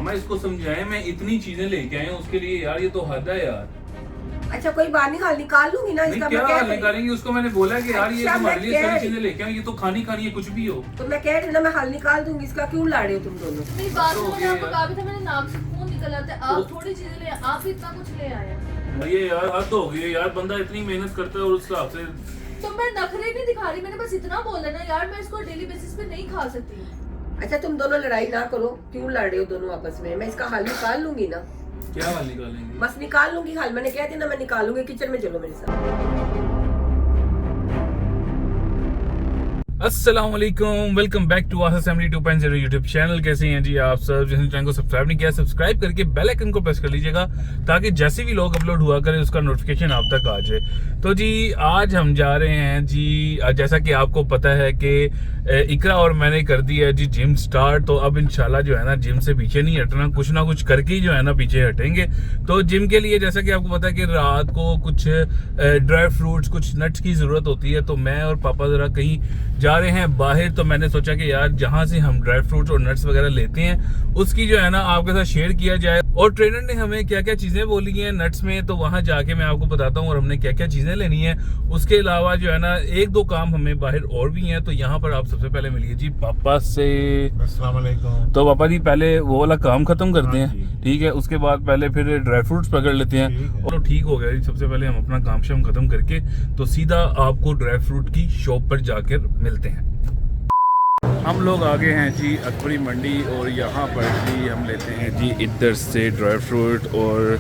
मामा इसको समझाएं, मैं इतनी चीजें लेके आया हूँ उसके लिए यार, ये तो हद है यार। अच्छा कोई बात नहीं, हाल निकाल लूंगी ना नहीं इसका। क्या मैं हाल निकालेंगे, उसको मैंने बोला कि यार ये अच्छा, तुम्हारे मैं लिए कह सारी रही- चीजें लेके आए, ये तो खानी है कुछ भी हो। तो मैं कह रही हूँ ना, मैं हल निकाल दूंगी इसका। क्यों लड़ रहे हो तुम दोनों? मेरी बात तो सुनो, हो मैंने आपको गया कहा भी था, मेरे नाम से फोन निकल आता है। आप थोड़ी चीजें ले, आप इतना कुछ ले आए हैं। भैया यार हद हो गई यार, बंदा इतनी मेहनत करता है और उस हिसाब से। तो मैं नखरे नहीं दिखा रही, मैंने बस इतना बोला ना यार, मैं इसको डेली बेसिस पे नहीं खा सकती। अच्छा तुम दोनों लड़ाई ना करो, क्यों लड़ रहे हो दोनों आपस में? मैं इसका हल निकाल लूंगी ना, क्या हाल निकालेंगे? बस निकाल लूंगी हल। मैंने कह दिया ना, मैं निकालूंगी। किचन में चलो मेरे साथ। अस्सलाम वालेकुम, वेलकम बैक टू आसा फैमिली 2.0 यूट्यूब चैनल। कैसे हैं जी आप सब? जिसने चैनल को सब्सक्राइब नहीं किया, सब्सक्राइब करके बेल आइकन को प्रेस कर लीजिएगा ताकि जैसे भी लोग अपलोड हुआ करें उसका नोटिफिकेशन आप तक आ जाए। तो जी आज हम जा रहे हैं जी, जैसा कि आपको पता है कि इकरा और मैंने कर दी है जी जिम स्टार्ट। तो अब इंशाल्लाह जो है ना जिम से पीछे नहीं हटना, कुछ ना कुछ करके ही जो है ना पीछे हटेंगे। तो जिम के लिए जैसा कि आपको पता है कि रात को कुछ ड्राई फ्रूट्स, कुछ नट्स की ज़रूरत होती है। तो मैं और पापा ज़रा कहीं जा रहे हैं बाहर, तो मैंने सोचा कि यार जहां से हम ड्राई फ्रूट्स और नट्स वगैरह लेते हैं उसकी जो है ना आपके साथ शेयर किया जाए। और ट्रेनर ने हमें क्या क्या चीज़ें बोली हैं नट्स में, तो वहां जाके मैं आपको बताता हूँ और हमने क्या क्या चीज़ें लेनी है। उसके अलावा जो है ना एक दो काम हमें बाहर और भी हैं। तो यहाँ पर आप सबसे पहले मिलिए जी पापा से। अस्सलाम वालेकुम। तो पापा जी पहले वो वाला काम खत्म करते हाँ हैं, ठीक है, उसके बाद पहले फिर ड्राई फ्रूट्स पकड़ लेते ठीक हैं। है। और ठीक हो गया जी, सबसे पहले हम अपना काम शाम खत्म करके तो सीधा आपको ड्राई फ्रूट की शॉप पर जाकर मिलते हैं। हम लोग आ गए हैं जी अकबरी मंडी और यहाँ पर जी हम लेते हैं जी इधर से ड्राई फ्रूट। और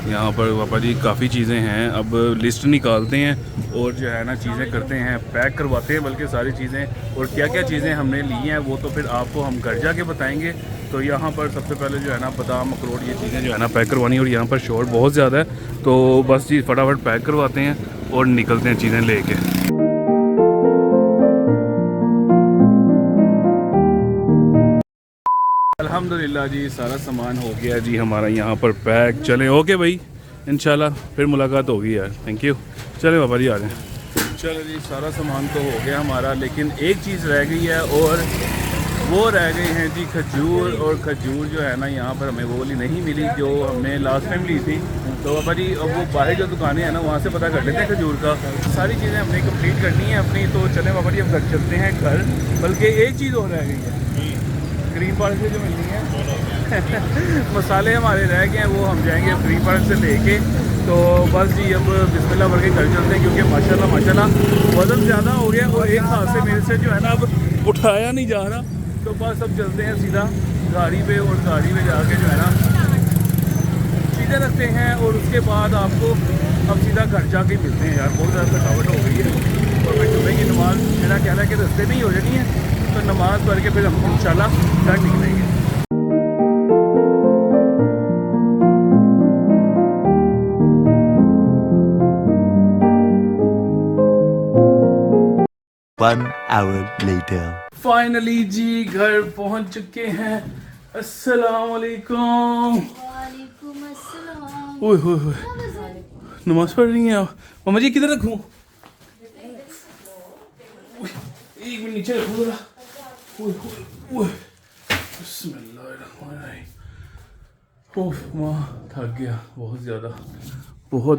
यहाँ पर पापा जी काफ़ी चीज़ें हैं, अब लिस्ट निकालते हैं और जो है ना चीज़ें करते हैं, पैक करवाते हैं बल्कि सारी चीज़ें। और क्या क्या चीज़ें हमने ली हैं वो तो फिर आपको हम घर जाके बताएंगे। तो यहाँ पर सबसे पहले जो है ना बादाम, अखरोट, ये चीज़ें जो है ना पैक करवानी। और यहाँ पर शोर बहुत ज़्यादा है तो बस जी फटाफट पैक करवाते हैं और निकलते हैं चीज़ें लेके। अल्हम्दुलिल्लाह जी सारा सामान हो गया जी हमारा यहाँ पर पैक। चलें ओके भाई, इंशाल्लाह फिर मुलाकात होगी यार, थैंक यू। चलें बाबा जी आ जाएं। चलो जी सारा सामान तो हो गया हमारा, लेकिन एक चीज़ रह गई है और वो रह गई हैं जी खजूर। और खजूर जो है ना यहाँ पर हमें वो वाली नहीं मिली जो हमने लास्ट टाइम ली थी। तो बाबा जी अब वो बाहर जो दुकानें हैं ना वहाँ से पता कर लेते हैं खजूर का। सारी चीज़ें हमने कंप्लीट करनी है अपनी। तो चलें बाबा जी अब घर चलते हैं घर। बल्कि एक चीज़ और रह गई है, ग्रीन पार्क से जो मिलनी है मसाले हमारे रह गए हैं, वो हम जाएंगे ग्रीन पार्क से लेके। तो बस जी अब बिस्मिल्लाह भर के घर चलते हैं क्योंकि माशाल्लाह वज़न ज़्यादा हो गया और एक हाथ से मेरे से जो है ना अब उठाया नहीं जा रहा। तो बस अब चलते हैं सीधा गाड़ी पे और गाड़ी में जाके जो है ना चीज़ें रखते हैं। और उसके बाद आपको अब सीधा घर जाके मिलते हैं। यार बहुत ज़्यादा थकावट हो गई है और मैं सुबह की नमाज़ मेरा कहना है कि रास्ते में ही हो जानी है। तो नमाज़ पढ़ के फिर हम इंशाल्लाह घर निकलेंगे। One hour later. फाइनली जी घर पहुंच चुके हैं। अस्सलाम वालेकुम। वालेकुम अस्सलाम। ओए होए होए, नमाज पढ़ रही हैं आप? मम्मा जी किधर रखूं? एक मिनट नीचे रखो जरा। ओए होए ओए, बिस्मिल्लाहिर्रहमानिर्रहीम। ओह माँ थक गया बहुत ज़्यादा, बहुत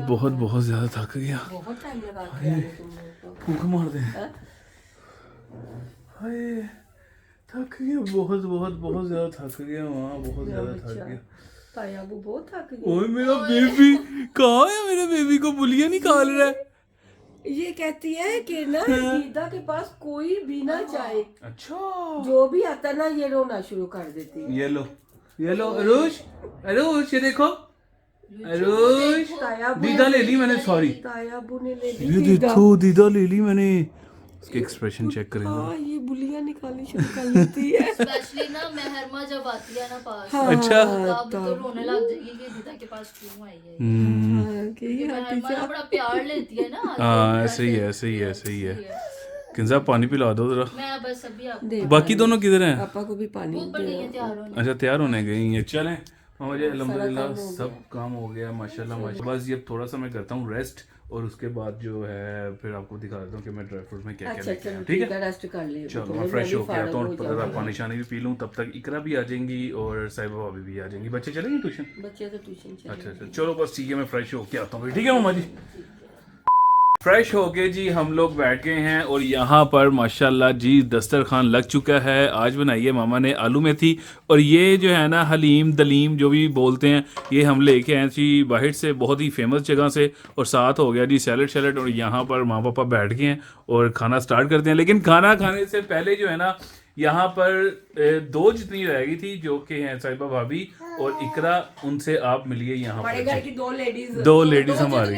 ज़्यादा थक गया। बहुत टाइम लगा के आए तुम लोग तो। भूख मार दे। हाय थक गया, बहुत ज़्यादा थक गया माँ, बहुत ज़्यादा थक गया। ताया वो बहुत थक गई। ओए मेरा बेबी कहाँ है? मेरे बेबी को बुलिया निकाल रहा है। ये कहती है कि ना दीदा के पास कोई भी ना जाए, अच्छा जो भी आता ना ये रोना शुरू कर देती है। ये लो अरुष, अरुष ये देखो अरुष, ताया दीदा ले ली मैंने, सॉरी ताया बू ने ले ली ये दीदा। देखो दीदा ले ली मैंने। उसके एक्सप्रेशन चेक करेंगे। हाँ ये बुलियां निकालनी शुरू कर लेती है। स्पेशली ना मेहरमा जब आती है ना पास, हाँ, अच्छा तब तो रोने लग जाएगी कि दीदा के पास क्यों आई है। हाँ, कि ये मेहरमा ना बड़ा प्यार लेती है ना। हाँ सही है। किंजा पानी पिला दो जरा। मैं बस अभी आपको दे बाकी दोनों किधर हैं? पापा को भी पानी ऊपर नहीं है तैयार होने। अच्छा तैयार होने गई हैं। चलें मुझे अल्हम्दुलिल्लाह सब काम हो गया माशाल्लाह। बस ये थोड़ा सा मैं करता हूँ रेस्ट और उसके बाद जो है फिर आपको दिखा देता हूँ कि मैं ड्राई फ्रूट में क्या क्या अच्छा लेके आया चलो ठीक ठीक है। है, रेस्ट कर ले। चलो मैं फ्रेश होके आता हूँ, थोड़ा पानी शानी भी पी लूँ, तब तक इकरा भी आ जाएंगी और साहिबा भाभी भी आ जाएंगी। बच्चे चलेंगे ट्यूशन? बच्चे तो ट्यूशन चले। अच्छा चलो बस ठीक है, मैं फ्रेश होके आता हूँ ठीक है मामा जी। फ्रेश होके जी हम लोग बैठ गए हैं और यहाँ पर माशाल्लाह जी दस्तरखान लग चुका है। आज बनाई है मामा ने आलू मेथी, और ये जो है ना हलीम दलीम जो भी बोलते हैं, ये हम लेके आए जी बाहर से, बहुत ही फेमस जगह से। और साथ हो गया जी सैलड शैलड, और यहाँ पर माँ पापा बैठ गए हैं और खाना स्टार्ट करते हैं। लेकिन खाना खाने से पहले जो है ना यहाँ पर दो जितनी रह गई थी जो कि हैं साहिबा भाभी और इकरा, उनसे आप मिलिए यहाँ हमारे पर। घर की दो लेडीज हमारी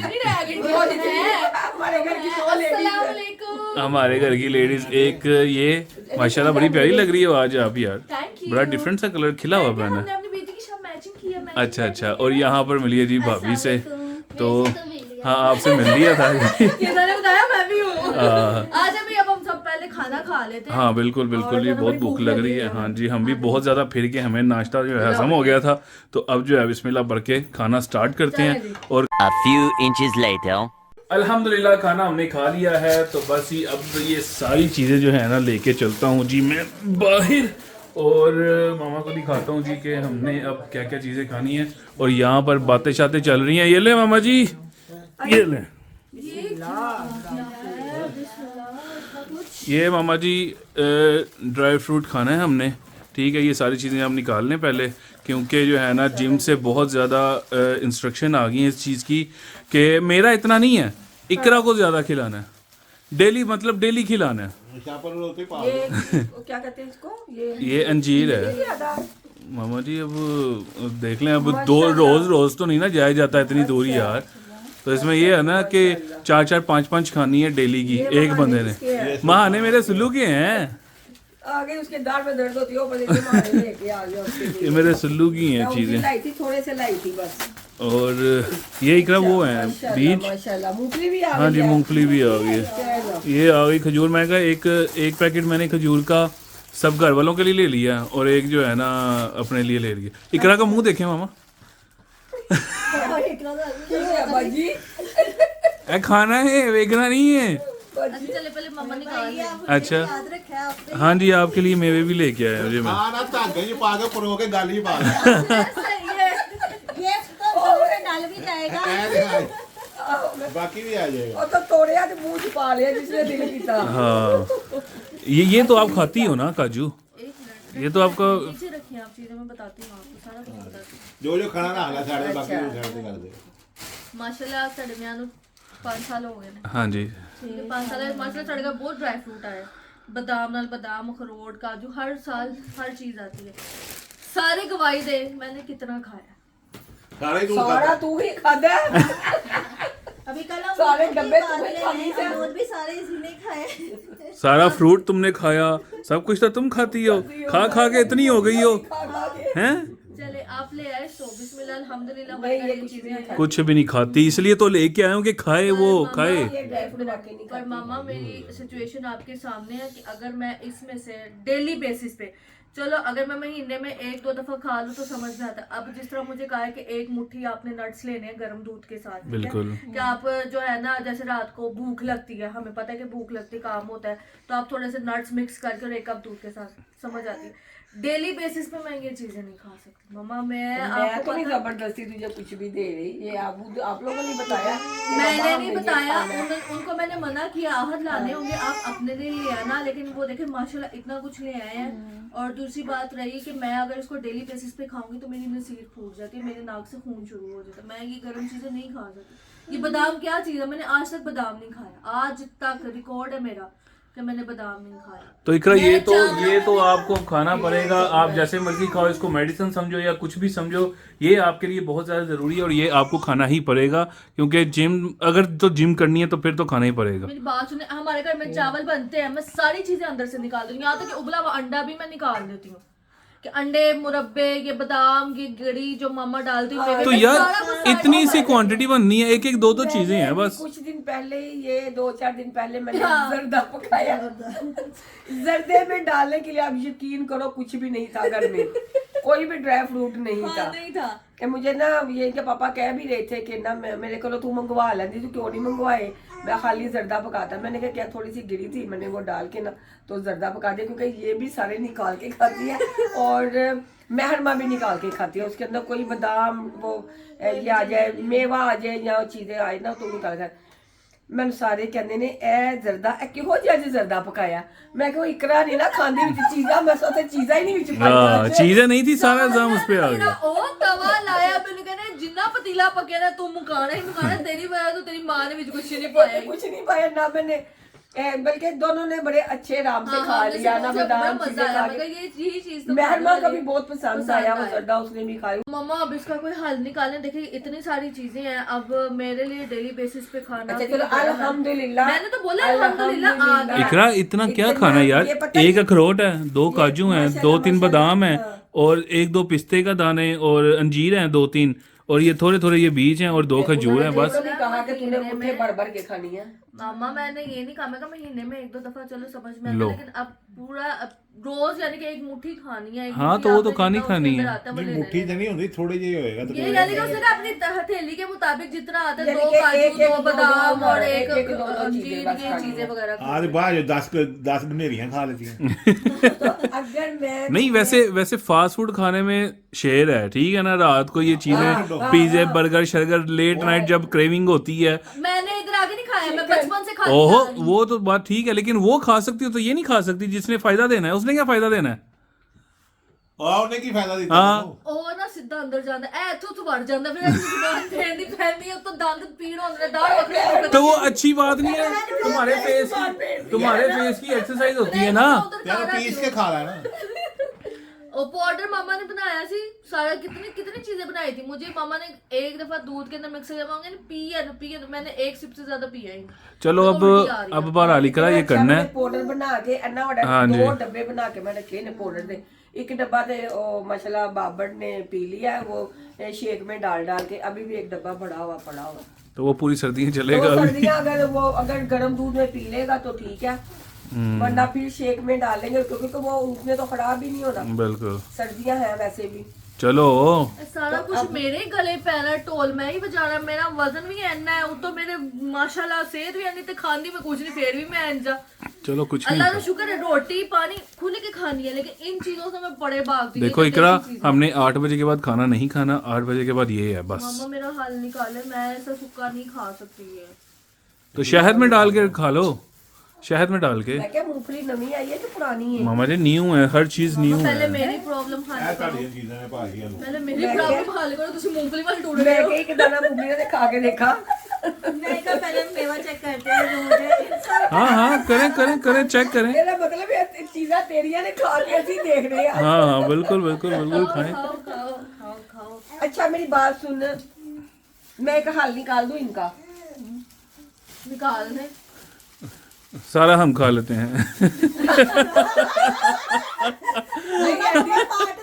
हमारे घर की दो लेडीज अस्सलामुअलैकुम। हमारे घर की लेडीज, एक ये माशाल्लाह बड़ी प्यारी लग रही हो आज आप यार, Thank you. बड़ा डिफरेंट सा कलर खिला हुआ पहना। हमने अपनी बेटी की शाम मैचिंग किया। अच्छा और यहाँ पर मिलिए जी भाभी से, तो हाँ आपसे मिल लिया था। किन्होंने बताया मैं भी हूँ। हाँ। आज अभी अब हम सब पहले खाना खा लेते हैं। हाँ बिल्कुल जी, बहुत भूख लग रही है। हाँ जी, हम भी बहुत ज़्यादा फिर के हमें नाश्ता जो है हजम हो गया था, तो अब जो है बिस्मिल्लाह भर के खाना स्टार्ट करते हैं। और A few inches later. अल्हम्दुलिल्लाह खाना हमने खा लिया है, तो बस ही अब ये सारी चीज़ें जो है ना लेके चलता हूँ जी मैं बाहर, और मामा को दिखाता हूँ जी कि हमने अब क्या क्या चीज़ें खानी है। और यहाँ पर बातें शातें चल रही हैं। ये ले मामा जी, ये ले, ये मामा जी ड्राई फ्रूट खाना है हमने, ठीक है। ये सारी चीज़ें आप निकाल लें पहले, क्योंकि जो है ना जिम से बहुत ज़्यादा इंस्ट्रक्शन आ गई है इस चीज़ की कि मेरा इतना नहीं है, इकरा को ज़्यादा खिलाना है डेली, मतलब डेली खिलाना है। ये क्या कहते हैं इसको, ये अंजीर है मामा जी। अब देख लें, अब दो रोज़ तो नहीं ना जाया जाता इतनी दूरी यार, तो इसमें ये है ना कि 4 5 खानी है डेली की एक बंदे ने। महाने मेरे सुल्लू के हैं, आगे उसके दांत में दर्द होती है, पर इसे मारे लेके आ गया उसके लिए। ये मेरे सुल्लू की हैं चीज़ें। लाई थी, थोड़े से लाई थी बस। और ये इकरा वो है बीज, माशाल्लाह मूंगफली भी आ गई। हाँ जी मूंगफली भी आ गई है, चलो। ये आ गई खजूर। मैं कहा एक पैकेट मैंने खजूर का सब घर वालों के लिए ले लिया, और एक जो है ना अपने लिए ले लिया। इकरा का मुंह देखें मामा, बाजी ए खाना है वेगना नहीं है। चले पहले मम्मा निकाल। अच्छा हाँ जी, आपके लिए मेवे भी लेके आया मुझे मैं। ना धागे जी पा के परो के गाली पा ले ये तो डाल भी जाएगा, बाकी भी आ जाएगा। और तो तोड़िया तो मुंह छुपा लिया जिसने दिल किया। हाँ ये तो आप खाती हो ना काजू, ये तो आपका नीचे रखिए आप चीजें, मैं बताती हूँ आपको सारा कुछ बताती हूँ। जो खाना ना आला साढ़े बाकी भी साढ़े कर दे। माशाल्लाह साढ़े म्यान 5 साल हो गए ने। हाँ जी, ठीक है 5 साल माशाल्लाह साढ़े का बहुत ड्राई फ्रूट आया, बादाम नाल बादाम, अखरोट, काजू, हर साल हर चीज आती है। सारे गवाही दे मैंने कितना खाया, सारे तू सारा तू ही खादा। अभी कल हम सारे डब्बे खा तुम्हें रहे खाने हैं, से। अमरूद भी सारे इसी ने खाए। सारा फ्रूट तुमने खाया, सब कुछ तो तुम खाती हो, खा के इतनी हो गई हो हैं। चले आप ले आए तो बिस्मिल्लाह अल्हम्दुलिल्लाह। नहीं, मैं ये ये कुछ चीजें नहीं हैं। कुछ भी नहीं खाती, इसलिए तो लेके आया हूँ कि खाए वो खाए। ये ड्राई फ्रूट वाकई नहीं पर मामा मेरी सिचुएशन आपके सामने है कि अगर मैं इसमें से डेली बेसिस पे, चलो अगर मैं महीने में 1-2 दफा खा लूँ तो समझ में आता। अब जिस तरह मुझे कहा है कि एक मुट्ठी आपने नट्स लेने हैं गर्म दूध के साथ, ठीक है? बिल्कुल। कि आप जो है ना जैसे रात को भूख लगती है, हमें पता है कि भूख लगती काम होता है, तो आप थोड़े से नट्स मिक्स करके और 1 कप दूध के साथ, समझ आती है। डेली बेसिस पे मैं ये चीजें नहीं खा सकती मामा। मैं आपको तो नहीं पता, जबरदस्ती तुझे कुछ भी दे रही, ये आप लोगों ने बताया। मैंने नहीं बताया, उनको मैंने मना किया आहत लाने होंगे आप अपने लिए ले आना, लेकिन वो देखे माशाल्लाह इतना कुछ ले आए हैं। और दूसरी बात रही कि मैं अगर इसको डेली बेसिस पे खाऊंगी तो मेरी नसीर फूट जाती है, मेरे नाक से खून शुरू हो जाता है, मैं ये गर्म चीजें नहीं खा सकती। ये बादाम क्या चीज है, मैंने आज तक बादाम नहीं खाया, आज तक रिकॉर्ड है मेरा कि मैंने बादाम नहीं खाया। तो इकरा ये तो आपको खाना पड़ेगा, आप जैसे मर्जी खाओ, इसको मेडिसिन समझो या कुछ भी समझो, ये आपके लिए बहुत ज़्यादा ज़रूरी है और ये आपको खाना ही पड़ेगा, क्योंकि जिम अगर तो जिम करनी है तो फिर तो खाना ही पड़ेगा। मेरी बात सुने, हमारे घर में चावल बनते हैं, मैं सारी चीजें अंदर से निकाल दूंगी, यहाँ तक कि उबला हुआ अंडा भी मैं निकाल देती हूँ कि अंडे, मुरब्बे, ये बादाम, ये गड़ी जो मामा डालती है। तो यार इतनी सी क्वांटिटी बननी है, एक 2 चीजें हैं बस। कुछ दिन पहले ये 2-4 दिन पहले मैंने जर्दा पकाया। जर्दे में डालने के लिए आप यकीन करो कुछ भी नहीं था घर में, कोई भी ड्राई फ्रूट नहीं था हाँ, नहीं था। कि मुझे ना ये इनके पापा कह भी रहे थे कि ना मेरे को तू मंगवा लेंदी, तू क्यों नहीं मंगवाए, मैं खाली जर्दा पकाता। मैंने कहा क्या थोड़ी सी गिरी थी, मैंने वो डाल के ना तो जर्दा पका दिया, क्योंकि ये भी सारे निकाल के खाती है और महरमा भी निकाल के खाती है। उसके अंदर कोई बादाम वो ये आ जाए, मेवा आ जाए या चीजें आए ना तो निकाल कर। मैंने सारे कहने ने ए जर्दा ए किहो जिहा जर्दा पकाया। मैं कहो इकरा नहीं ना खांदी विच चीज़ां, मैं सोचे चीज़ां ही नहीं विच हाँ चीजें नहीं थी, सारा इल्जाम उस पे आ मेरा गया। ਉਹ ਤਵਾ ਲਾਇਆ ਮੈਨੂੰ ਕਹਿੰਦੇ ਜਿੰਨਾ ਪਤੀਲਾ ਪੱਕਿਆ ਨਾ ਤੂੰ ਮੁਕਾਣਾ ਹੀ ਮੁਕਾਣਾ, ਤੇਰੀ ਵਜ੍ਹਾ ਤੋਂ ਤੇਰੀ ਮਾਂ ਨੇ ਵਿੱਚ ਕੁਛ नहीं पाया ही। कुछ नहीं पाया ना मैंने बल्कि दोनों ने बड़े अच्छे आराम से खा लिया ना, बादाम चीजें खा मजा के। यही चीज तो महरमा का भी बहुत पसंद आया वो जर्दा, उसने भी खाई। मम्मा अब इसका कोई हल निकालें। देखिए इतनी सारी चीजें हैं, अब मेरे लिए डेली बेसिस पे खाना। अच्छा चलो अल्हम्दुलिल्लाह, मैंने तो बोला अल्हम्दुलिल्लाह आ गया। इकरा इतना क्या खाना यार, ये पता एक अखरोट है, 2 काजू हैं, 2-3 बादाम हैं और 1-2 पिस्ते का दाने और अंजीर हैं 2-3 और ये थोड़े थोड़े ये बीज हैं और 2 खजूर हैं बस। नहीं कहा कि तूने मुट्ठे भर भर के खानी है। मामा मैंने ये नहीं कहा, मैं कहा महीने में 1-2 दफा चलो समझ में आता, लो। लेकिन अब पूरा रोज यानी कि एक मुट्ठी खानी है। एक हाँ, मुट्ठी तो वो तो आपने खानी जितना खानी उसके है। अंदर आता वो नहीं लेना मुट्ठी है। तो नहीं होती, थोड़ी जी होएगा तो ये यानी कि उसने ना अपनी हथेली के मुताबिक जितना आता है, यानी 2 कि काजू, एक-एक 2 बादाम और एक एक-एक, दो-दो अंजीर, चीजें बस ये खानी चीजें है। वगैरह। आज बाद 10 बनेरियां खा लेती हैं। तो अगर मैं नहीं वैसे फास्ट फूड खाने में शेर है, ठीक है ना। रात को ये चीजें पिज्जे बर्गर शर्गर लेट नाइट जब क्रेविंग होती है, मैंने इधर आके नहीं खाया, मैं बचपन से खाती ओहो आ रही हूँ। वो तो बात ठीक है, लेकिन वो खा सकती हो तो ये नहीं खा सकती जिसने फायदा देना है। उसने क्या फायदा देना है? और उन्हें की फायदा दिता हाँ। तैनूं? ਉਹ ਨਾ ਸਿੱਧਾ ਅੰਦਰ ਜਾਂਦਾ ਐ ਇੱਥੋਂ ਤੋਂ ਵੜ ਜਾਂਦਾ, ਫਿਰ ਅਸੀਂ ਜ਼ੁਬਾਨ ਫੇਰਨੀ ਪੈਂਦੀ ਹੈ, ਉੱਤੋਂ ਦੰਦ ਪੀੜ ਹੁੰਦੇ ਨੇ, ਦਾੜ ਵੱਖਰੇ तो वो अच्छी बात नहीं है। तुम्हारे फेस की एक्सरसाइज होती है ना। यार पीस के खा रहा है ना। और पाउडर मामा ने बनाया सी सारा, कितनी कितनी चीजें बनाई थी। मुझे मामा ने एक दफा दूध के अंदर मिक्स किया, मांगे पिया, मैंने एक सिप से ज्यादा पिया ही। चलो अब बार आली करा ये करना है। पाउडर बना के अन्ना वड़ा हाँ जी। 2 डब्बे बना के मैं रखे ने पाउडर दे। एक डब्बा तो माशाल्लाह बाबर ने पी लिया, वो शेक में डाल के, अभी भी एक डब्बा पड़ा हुआ। तो वो पूरी सर्दियां तो चलेगा अभी। सर्दियां अगर गर्म दूध में पी लेगा तो ठीक है, वरना फिर शेक में डालेंगे, क्योंकि तो वो उसमें तो खराब भी नहीं होना। बिल्कुल। सर्दियां हैं वैसे भी। चलो सारा कुछ मेरे ही गले पैना ढोल मैं ही बजाना, मेरा वजन भी इन्ना है, उतो मेरे माशाल्लाह सेहत भी इन्नी, ते खांदी में कुछ नहीं, फिर भी मैं इंजा। चलो कुछ अल्लाह का नहीं। शुक्र है रोटी पानी खुल के खानी है, लेकिन इन चीजों से मैं बड़े भागती हूँ। देखो ये इकरा, देसी चीजें। हमने 8 बजे के बाद खाना नहीं खाना, 8 बजे के बाद ये है बस। मामा मेरा हल निकाले, मैं ऐसा सूखा नहीं खा सकती है। तो शहद में डाल के खा लो, शहद में डाल के। मैं क्या मूंगफली नवी आई है कि पुरानी है? मामा जी न्यू है, हर चीज न्यू पहले है। मेरी प्रॉब्लम हल ਇਹ करो, ਤੁਹਾਡੀਆਂ ਚੀਜ਼ਾਂ ਨੇ ਭਾਗੀਆਂ ਨੂੰ। पहले मेरी प्रॉब्लम हल करो। तुम मूंगफली वाले टूट रहे मैं हो। एक दाना मूंगफली ने खा के देखा। मैं कहा पहले मेवा चेक करते हैं जो मुझे हाँ हाँ करें चेक करें। मेरा मतलब ये चीज़ां तेरियां ने खा के ऐसी देख रहे हैं। हाँ हाँ बिल्कुल खाएं। खाओ। अच्छा मेरी बात सुन, मैं एक हल निकाल दूं इनका। निकाल दे। सारा हम खा लेते हैं।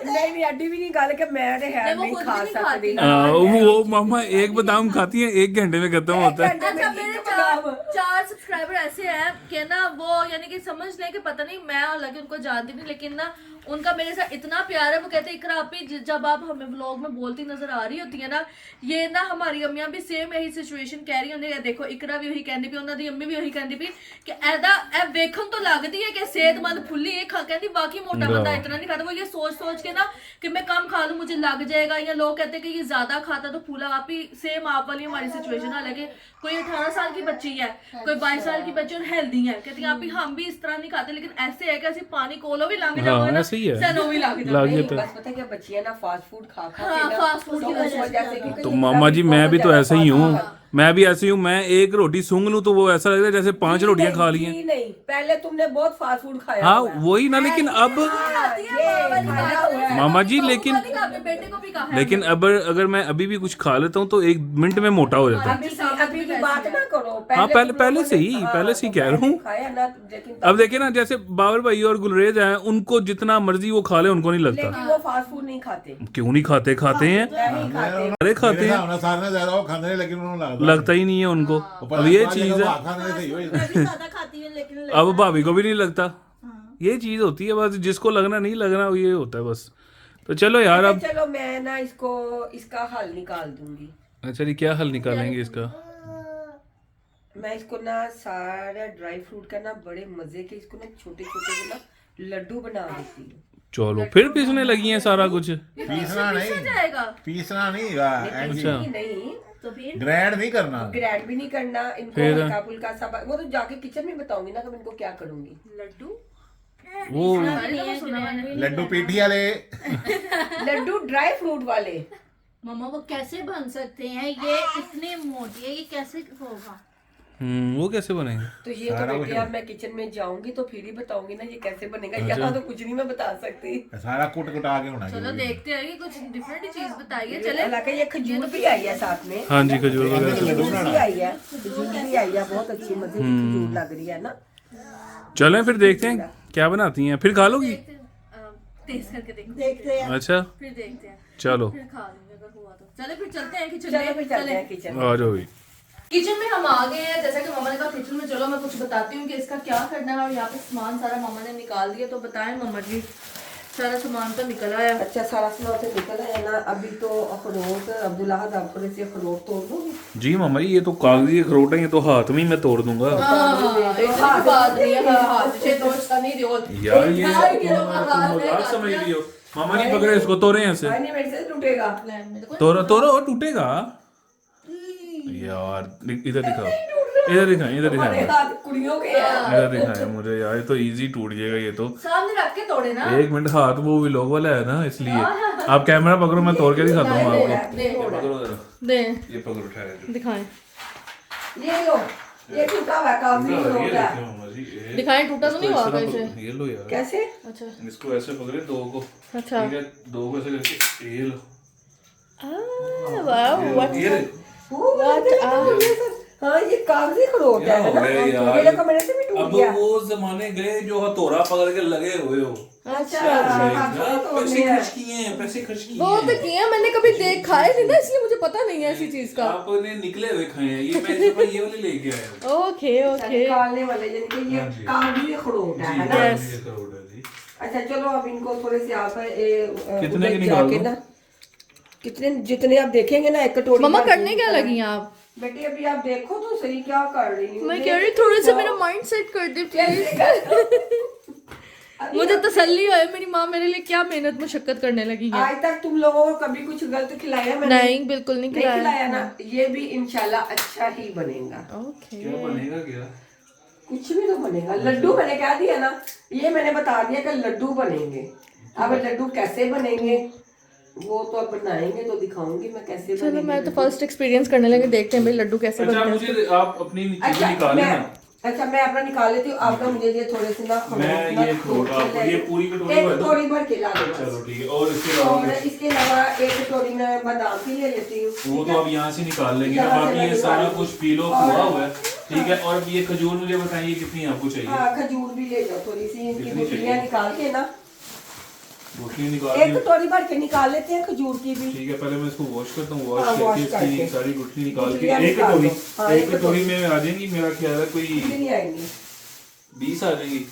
नहीं अड्डी भी नहीं गल कि मैं ते है नहीं, वो नहीं खुद खा भी नहीं सकती। खाती। वो मामा एक बादाम खाती है, 1 घंटे में खत्म होता है। अच्छा मेरे 4 सब्सक्राइबर ऐसे हैं कि ना वो यानी कि समझ लें कि पता नहीं, मैं हालांकि उनको जानती नहीं, लेकिन ना उनका मेरे साथ इतना प्यार है। वो कहते हैं इकरा आपी जब आप हमें व्लॉग में बोलती नजर आ रही होती है ना, ये ना हमारी अम्मियां भी सेम यही सिचुएशन कह रही होंगे। देखो इकरा भी यही कहती पई, उन्हां दी अम्मी भी यही कहती पई कि ऐदा ए वेखण तो लगदी है कि सेहतमंद फुल्ली है, कहती बाकी मोटा बंदा इतना नहीं खाता। वो ये सोच के ना कि मैं कम खा लूं मुझे लग जाएगा, या लोग कहते हैं कि ये ज्यादा खाता तो फूला। आप ही सेम आप वाली हमारी सिचुएशन। हालांकि कोई 18 साल की बच्ची है, कोई 22 साल की बच्ची और हेल्दी है, कहती है आप ही हम भी इस तरह नहीं खाते, लेकिन ऐसे है कि ऐसे पानी कोलो भी लंघ जाओगे ना, ऐसे ही है। सनो भी लंघ लग जाओगे। जाता है। बस पता है क्या बच्चियां ना फास्ट फूड खा हाँ, के ना फास्ट फूड की तो उस वजह से कि तो कहीं मामा जी मैं भी तो बहुत ऐसे ही ज्यादा हूँ, मैं भी ऐसे ही हूँ। मैं एक रोटी सूंघ लूं तो वो ऐसा लगता है जैसे 5 रोटियां खा ली हैं। नहीं पहले तुमने बहुत फास्ट फूड खाया हाँ हुआ है। वही ना, लेकिन अब मामा जी लेकिन बेटे को भी कहा है। लेकिन अब अगर मैं अभी भी कुछ खा लेता हूँ तो 1 मिनट में मोटा हो जाता हूँ। अभी की बात ना करो। हाँ, तुम पहले लोगों से ने- ही हाँ, पहले से ही कह रहा हूँ। खाया ना, लेकिन अब देखिए ना, जैसे बाबर भाई और गुलरेज हैं, उनको जितना मर्जी वो खा ले उनको नहीं लगता। लेकिन वो फास्ट फूड नहीं खाते, क्यों नहीं खाते? खाते हैं, नहीं खाते। अरे खाते ਮੇਰੇ हैं, ਹਿਸਾਬ ਨਾਲ ਸਾਰਿਆਂ ਨਾਲੋਂ ਜ਼ਿਆਦਾ ਉਹ ਖਾਂਦੇ ਨੇ, ਲੇਕਿन ਉਹਨਾਂ ਨੂੰ ਲੱਗਦਾ लगता ही नहीं है उनको। अब ये चीज है, ਖਾਂਦੇ ਨੇ ਸਹੀ ਹੋਈ। मैं भी ज्यादा खाती हूँ लेकिन अब भाभी को भी नहीं लगता। ये चीज होती है बस, जिसको लगना नहीं लगना ये होता है बस। तो चलो यार अब चलो मैं ना इसका हल निकाल दूंगी। अच्छा जी, क्या हल निकालेंगे इसका? मैं इसको ना सारा ड्राई फ्रूट का ना बड़े मजे के इसको ना छोटे छोटे ना लड्डू बना देती हूँ। चलो फिर पीसने लगी हैं सारा कुछ। पीसना नहीं, जाएगा पीसना नहीं, अच्छा। नहीं तो फिर ग्रैंड नहीं करना। ग्रैंड भी नहीं करना इनको, फिर? हल्का फुल्का सा वो तो जाके किचन में बताऊंगी ना कि मैं इनको क्या करूंगी। लड्डू वो लड्डू पीठी वाले। लड्डू ड्राई फ्रूट वाले। मम्मा वो कैसे बन सकते हैं, ये इतने मोटे है, ये कैसे होगा? वो कैसे बनेंगे? तो ये तो बेटे अब मैं किचन में जाऊंगी तो फिर ही बताऊंगी ना ये कैसे बनेगा। यहाँ तो कुछ नहीं मैं बता सकती। सारा कुट कुटा के होना चलो चाहिए। देखते हैं कि कुछ डिफरेंट चीज बताइए। चले हालांकि ये खजूर भी आई है साथ में। हाँ जी, खजूर वगैरह। खजूर भी आई है, खजूर भी आई है, बहुत अच्छी मजे की खजूर लग रही है ना। चलें फिर देखते हैं क्या बनाती हैं, फिर खा लोगी? टेस्ट करके देखो, देखते हैं। अच्छा फिर देखते हैं, चलो फिर खा लेंगे अगर हुआ तो। चले फिर चलते हैं किचन चलो फिर में। चलते हैं किचन। आ जाओ भाई। किचन में हम आ गए हैं। जैसा कि मामा ने कहा किचन में चलो मैं कुछ बताती हूँ कि इसका क्या करना है। और यहाँ पे सामान सारा मामा ने निकाल दिया, तो बताएं मामा जी। सारा सामान तो निकल आया। अच्छा सारा सामान तो निकल है ना। अभी तो अखरोट अब्दुल्ला आपको से अखरोट तोड़ दूंगी। जी मामा जी, ये तो कागजी अखरोट है, ये तो हाथ में ही मैं तोड़ दूंगा। इतनी बात नहीं है, हाथ से तोड़ता नहीं दियो यार ये ढाई किलो का तुम हाथ में मजाक समझ रही हो। मामा जी पकड़े इसको, तोड़े ऐसे। नहीं मेरे से टूटेगा। तोड़ो तोड़ो, टूटेगा यार। इधर दिखाओ, इधर दिखाएं, इधर हमारे दिखाएं, हाथ कुड़ियों के हैं। इधर दिखाएं मुझे यार। ये तो इजी टूट जाएगा ये तो। सामने रख के तोड़े ना। एक मिनट, हाथ वो व्लॉग वाला है ना, इसलिए आप कैमरा पकड़ो, मैं तोड़ के दिखाता हूँ आपको। ये पकड़ो जरा, दे ये पकड़ो, उठाया दिखाएं ये लो, ये टूटा हुआ कागजी अखरोट है। मामा जी, ये दिखाएं, टूटा तो नहीं हुआ कैसे? ये लो यार, कैसे? अच्छा इसको ऐसे पकड़े दो को, अच्छा। ठीक है, दो को ऐसे करके ये लो। वाह ये ले। हाँ ये कागजी अखरोट क्या है हो ना। गया यार? ये देखो मेरे से भी टूट अब गया। वो जमाने गए जो हथौड़ा पकड़ के लगे हुए हो। अच्छा पैसे खर्च किए हैं, पैसे खर्च किए वो तो हैं। किया मैंने, कभी देख खाए नहीं ना, इसलिए मुझे पता नहीं है ऐसी चीज का। आपने निकले हुए खाए हैं, ये मैं इस बार ये वाले लेके आया हूँ। Okay okay. निकालने वाले यानी कि ये हाँ जी। कागजी अखरोट है जी, ना। ये करोड़ है जी। अच्छा चलो अब इनको थोड़े से आप कितने उधर के निकाल जाके दूं? ना कितने जितने आप देखेंगे ना एक कटोरी मम्मा भर करने के क्या निकाल- लगी आप? बेटी अभी आप देखो तो सही क्या कर रही हूँ। मैं कह रही थोड़ा सा मेरा माइंड सेट कर दे प्लीज। मुझे तसल्ली है मेरी माँ मेरे लिए क्या मेहनत मुशक्कत करने लगी है। आज तक तुम लोगों को कभी कुछ गलत खिलाया मैंने? नहीं बिल्कुल नहीं नहीं खिलाया ना। ये भी इंशाल्लाह अच्छा ही बनेगा। ओके। क्या बनेगा क्या? कुछ भी तो बनेगा। लड्डू मैंने कह दिया ना, ये मैंने बता दिया कि लड्डू बनेंगे। अब लड्डू कैसे बनेंगे वो तो अब बनाएंगे तो दिखाऊंगी मैं कैसे चलो बनेंगे। मैं तो फर्स्ट एक्सपीरियंस करने लगे, देखते हैं भाई लड्डू कैसे अच्छा बनते हैं। मुझे आप अपनी चीजें निकालें ना। अच्छा मैं अपना निकाल लेती हूँ। आपका मुझे ये थोड़े से ना मैं ये तोड़ के आपको ले- ये पूरी कटोरी एक भर दूं? कटोरी भर के ला दो बस। चलो ठीक है। और इसके अलावा और इसके अलावा एक कटोरी में बादाम की ले लेती हूँ। वो तो अब यहाँ से निकाल लेंगे ना, यहाँ से बाकी ये मैं सारा निकाल कुछ पीलो हुआ हुआ है, ठीक है। और अब ये खजूर मुझे बताइए कितनी आपको चाहिए? हाँ खजूर भी ले जाओ थोड़ी सी, इनकी कितनी गुठलियाँ चाहिए? निकाल के ना रोटी निकाल एक दी। कटोरी भर के निकाल लेते हैं खजूर की भी। ठीक है, पहले मैं इसको वॉश करता हूँ। हाँ, वॉश wash करके इसकी करके। सारी गुठली निकाल के गुठलियाँ एक निकाल कटोरी, दो। हाँ, एक एक कटोरी में आ जाएंगी। मेरा ख्याल है कोई नहीं आएंगी। 20 आ जाएंगी।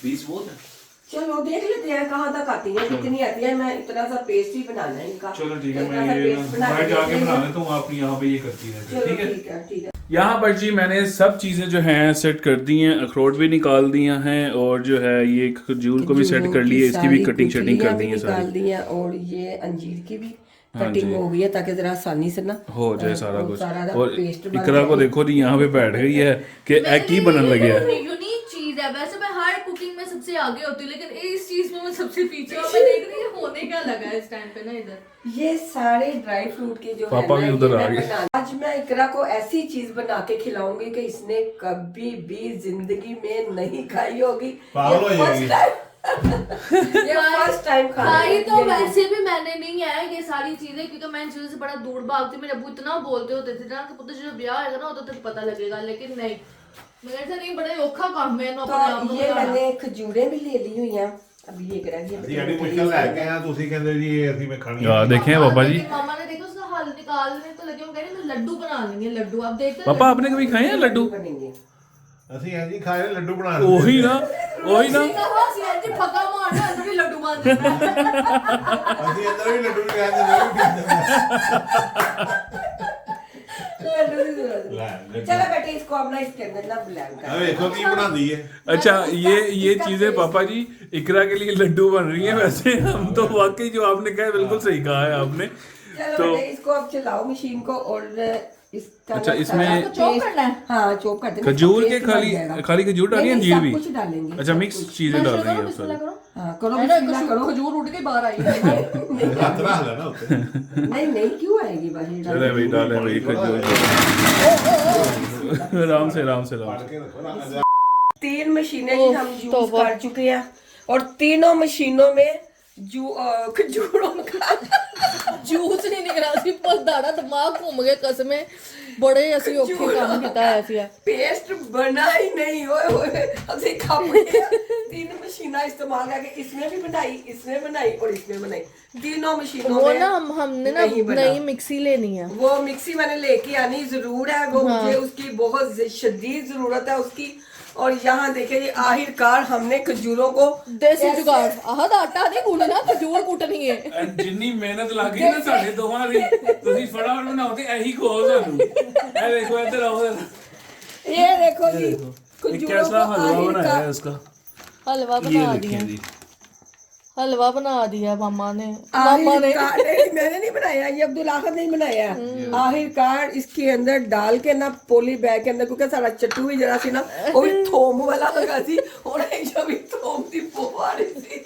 20 बहुत है। चलो देख लेते हैं कहाँ तक आती है, कितनी आती है। मैं इतना सा पेस्ट ही बनाना है इनका। चलो ठीक है, इतना मैं सा ये paste बना मैं के जाके देख बना लेंगे। लेता हूँ। आप यहाँ पे ये करती हैं, चलो ठीक है। ठीक है। यहाँ पर जी मैंने सब चीज़ें जो हैं सेट कर दी हैं, अखरोट भी निकाल दिया हैं और जो है ये खजूर को भी सेट कर लिया, इसकी भी कटिंग शटिंग कर दी है निकाल सारी, दी है। और ये अंजीर की भी हाँ कटिंग जी। हो गई है ताकि जरा आसानी से ना हो जाए सारा कुछ। सारा और पेस्ट बन इकरा को जाए। देखो जी यहाँ पे बैठ गई है कि एक ही बनने लगे है। यूनिक चीज है। वैसे मैं हर कुकिंग में सबसे आगे होती हूँ, लेकिन इस चीज में मैं सबसे पीछे हूँ। मैं देख रही हूँ होने क्या लगा है इस टाइम पे ना इधर। ये सारे ड्राई फ्रूट के जो पापा है ना, भी उधर ये आ मैं गए। बना- आज मैं इकरा को ऐसी चीज बना के खिलाऊंगी कि इसने कभी भी जिंदगी में नहीं खाई होगी। पागल हो जाएगी। ये फर्स्ट टाइम खाई तो वैसे भी मैंने नहीं है ये सारी चीजें, क्योंकि मैं इन चीजों से बड़ा दूर भागती हूँ। मेरे अब्बू इतना बोलते होते थे ना कि पुत्र जब ब्याह होगा ना तो पता लगेगा, लेकिन नहीं, मेरे से नहीं, बड़ा औखा काम है अपने आप तो को ये बनाना। मैंने खजूरें भी ले ली हुई हैं। अभी ये करा ਅਸੀਂ ਐਡੀ ਮੁਸ਼ਕਲ ਲੈ ਕੇ ਆ ਤੁਸੀਂ ਕਹਿੰਦੇ ਜੀ ਇਹ ਅਸੀਂ ਮੈਂ ਖਾਣੀ यार देखें पापा जी, लेकिन मामा ने देखो उसका हल निकालने तो लगे, वो कह रहे हैं लड्डू बना लेंगे। लड्डू आप देखते हैं पापा आपने कभी खाए हैं लड्डू? बनेंगे। ਅਸੀਂ ਐ ਜੀ ਖਾਏ ਲੱਡੂ ਬਣਾ वही ना, वही ना। पक्का मारना अंदर भी लड्डू सामान देना है। ਅਸੀਂ ਅੰਦਰ ਵੀ ਲੱਡੂ ਲੈ ਆਂਦੇ ਮੈਂ ਵੀ ਪੀਂਦਾ लड्डू की जरूरत नहीं। ਲੈ ਲੱਡੂ चलो बेटे इसको अब ना इसके अंदर ना ब्लेंड ਆ कर। ਵੇਖੋ ਕੀ ਬਣਾਉਂਦੀ ਹੈ अच्छा ये चीजें पापा जी इकरा के लिए लड्डू बन रही हैं। वैसे हम तो वाकई जो आपने कहा है बिल्कुल सही कहा है आपने। चलो तो बेटे इसको अब चलाओ मशीन को और इसका अच्छा, ना इसमें- सारा इसको चॉप करना है? हाँ चॉप कर देना। खजूर के पेस्ट बन खाली जाएगा। खाली खजूर डाली है, नहीं, अंजीर सब भी? कुछ डालेंगे अच्छा सब मिक्स कुछ। चीजें डाल रही करो हैं बिस्मिल्लाह सारी। करो। हाँ करो है ना, बिस्मिल्लाह करो। खजूर उठ के बाहर आई है। ਹੱਥ ਰੱਖ ਲੈਣਾ ਉੱਤੇ नहीं नहीं क्यों आएगी बाहर चले भाई डाले भाई खजूर। आराम से आराम से आराम से। ਕੇ ਰੱਖੋ ਨਾ 3 मशीनें जी हम यूज कर चुके हैं और तीनों मशीनों में खजूरों का ਜੂਸ ਨਹੀਂ ਨਿਕਲਿਆ ਸੀ ਪਰ ਦਾੜਾ ਦਿਮਾਗ ਘੁੰਮ ਗਿਆ ਕਸਮੇ ਬੜੇ ਅਸੀਂ ਔਖੇ ਕੰਮ ਕੀਤਾ ਹੈ ਅਸੀਂ पेस्ट बना ही नहीं होए हमसे खप गया। 3 मशीना इस्तेमाल करके इसमें भी बनाई, इसमें बनाई और इसमें बनाई। तीनों मशीनों वो में ना हमने ना नहीं बना। नई मिक्सी लेनी है। वो मिक्सी मैंने लेके आनी जरूर है, वो मुझे उसकी बहुत शदीद जरूरत है उसकी। और यहाँ देखे जी आखिरकार हमने खजूरों को देसी जुगाड़ आह ਦਾ ਆਟਾ ਨਹੀਂ ਗੁੰਨਣਾ ਖਜੂਰ ਕੁੱਟਣੀ ਹੈ। ਜਿੰਨੀ ਮਿਹਨਤ ਲੱਗੀ ਨਾ ਸਾਡੇ ਦੋਵਾਂ ਦੀ ਤੁਸੀਂ ਫਟਾਫਟ ਬਣਾਓ ਤੇ ਇਹੀ ਖੋਲ ਸਾਨੂੰ। ਇਹ ਦੇਖੋ ਇੱਧਰ ਆਓ। ये देखो जी ये खजूरों कैसा को हलवा बनाया है आखिरकार इसका? हलवा ये बना देखिए दिया जी। हलवा बना दिया मामा ने। मामा ने नहीं, मैंने नहीं बनाया, ये अब्दुल आहद ने बनाया। आखिरकार इसके अंदर डाल के ना पोली बैग के अंदर क्योंकि सारा चट्टू भी जरा सी ना वो भी थोम वाला लगा सी और जो भी थोम दी पोहा रही सी।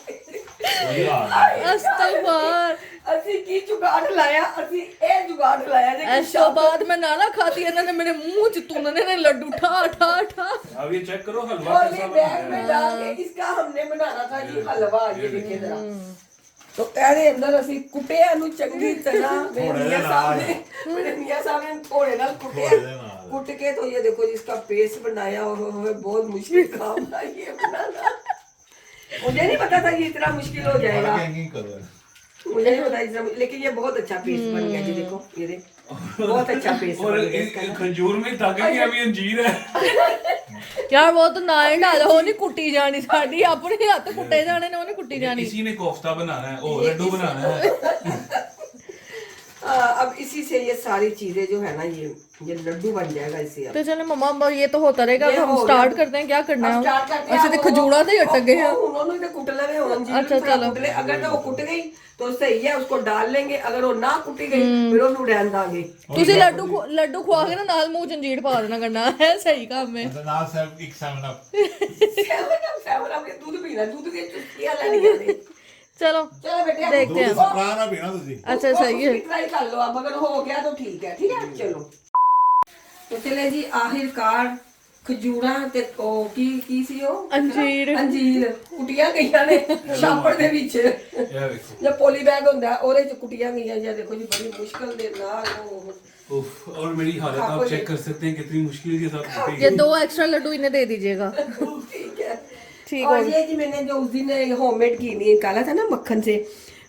ਅਸਤਗਫਾਰ ਅਸੀਂ ਕੀ ਜੁਗਾੜ ਲਾਇਆ, ਅਸੀਂ ਇਹ ਜੁਗਾੜ ਲਾਇਆ ਜੇ ਇਸ ਤੋਂ ਬਾਅਦ ਮੈਂ ਨਾ ਖਾਤੀ ਇਹਨਾਂ ਨੇ ਮੇਰੇ ਮੂੰਹ ਚ ਤੁੰਨੇ ਨੇ ਲੱਡੂ ਠਾ ਠਾ ਠਾ। अब ये चेक करो हलवा पोली कैसा बैग बना में है। डाल के इसका हमने बनाना था जी हलवा। ये देखिए जरा तो ਇਹਦੇ ਅੰਦਰ ਅਸੀਂ ਕੁੱਟਿਆ ਨੂੰ ਚੰਗੀ ਤਰ੍ਹਾਂ मेरे मियां साहब ने थोड़े ਨਾਲ कुटिया कुट के तो ये देखो जिसका पेस्ट बनाया और बहुत मुश्किल काम था ये बनाना। मुझे नहीं पता था ये इतना मुश्किल हो जाएगा, ਕੀ ਕਰੋ मुझे नहीं पता इतना, लेकिन ये बहुत अच्छा पेस्ट बन गया जी। देखो ये देख बहुत अच्छा पेस्ट और बन गया इस इसका ना। खजूर में ताकत की अभी अंजीर है। ਯਾਰ ਉਹ ਤਾਂ ਨਾ ਹੀ ਢਾਲ ਉਹ ਨਹੀਂ ਕੁੱਟੀ ਜਾਣੀ ਸਾਡੀ ਆਪਣੇ ਹੱਥ ਕੁੱਟੇ ਜਾਣੇ ਨੇ ਉਹਨੇ ਕੁੱਟੀ ਜਾਣੀ। किसी ने कोफ्ता बनाना है और लड्डू बनाना है। अब इसी से ये सारी चीजें जो है ना ये लड्डू बन जाएगा इससे। अब तो चलो मम्मा ये तो होता रहेगा। ये अब हम हो स्टार्ट गया। करते हैं, क्या करना अब है? start करते हैं। ऐसे तो खजूरा से ही अटक गए हैं। उन्होंने तो कुट लगे होंगे। अच्छा, चलो। अगर तो वो कुट गई तो सही है, उसको डाल लेंगे। अगर वो ना कुटी गई फिर ਉਹਨੂੰ ਰਹਿਣ ਦਾਂਗੇ। ਤੁਸੀਂ ਲੱਡੂ ਖਵਾ ਕੇ ਨਾ ਨਾਲ ਮੂੰਹ ਜੰਜੀਰ ਪਾ ਦੇਣਾ ਕਰਨਾ ਹੈ ਸਹੀ ਕੰਮ ਹੈ। ਨਾਲ ਸਰ ਇੱਕ 7 ਅਪ सेवन अप के दूध पीना, दूध की चुस्कियां लेनी है। चलो चलो बेटे अब देखते हैं। ਸਪਰਾ ਨਾ ਪੀਣਾ ਤੁਸੀਂ अच्छा सही है। ट्राई कर लो अब, अगर हो गया तो ठीक है। ठीक है चलो तो चले जी आखिरकार ਖਜੂਰਾਂ ਤੇ ਉਹ ਕੀ ਸੀ ਉਹ ਅੰਜੀਰ ਕੁੱਟੀਆਂ ਗਈਆਂ ਨੇ ਛਾਪੜ ਦੇ ਵਿੱਚ। ये देखो। ਜੇ ਪੋਲੀ ਬੈਗ ਹੁੰਦਾ ਉਹਦੇ ਚ ਕੁੱਟੀਆਂ ਗਈਆਂ ਜਾਂ ਦੇਖੋ ਜੀ ਬੜੀ ਮੁਸ਼ਕਲ ਦੇ ਨਾਲ ਉਹ उफ, और मेरी हालत आप चेक कर सकते हैं कितनी मुश्किल के साथ कुटी ये गई। 2 एक्स्ट्रा लड्डू इन्हें दे दीजिएगा। ठीक है। ठीक और हो ये जी मैंने जो उस दिन होममेड घी निकाला था ना मक्खन से,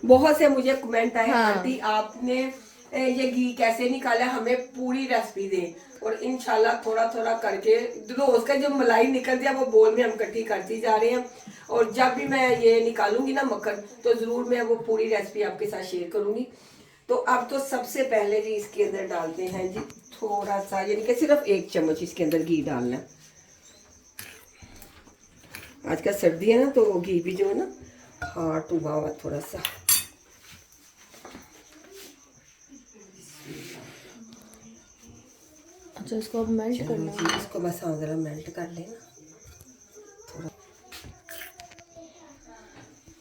बहुत से मुझे कमेंट आए हाँ। आंटी आपने ये घी कैसे निकाला, हमें पूरी रेसिपी दें। और इंशाल्लाह थोड़ा थोड़ा करके रोज का जो मलाई निकलती है वो बोल में हम इकट्ठी करती जा रहे हैं। और जब भी मैं ये निकालूंगी ना मक्खन तो जरूर मैं वो पूरी रेसिपी आपके साथ शेयर करूंगी। तो अब तो सबसे पहले जी इसके अंदर डालते हैं जी थोड़ा सा, यानी कि सिर्फ 1 चम्मच इसके अंदर घी डालना है। आजकल सर्दी है ना तो घी भी जो है ना हार्ड हुआ हुआ थोड़ा सा। अच्छा इसको अब मेल्ट करना है। इसको बस हाँ जरा मेल्ट कर लेना थोड़ा।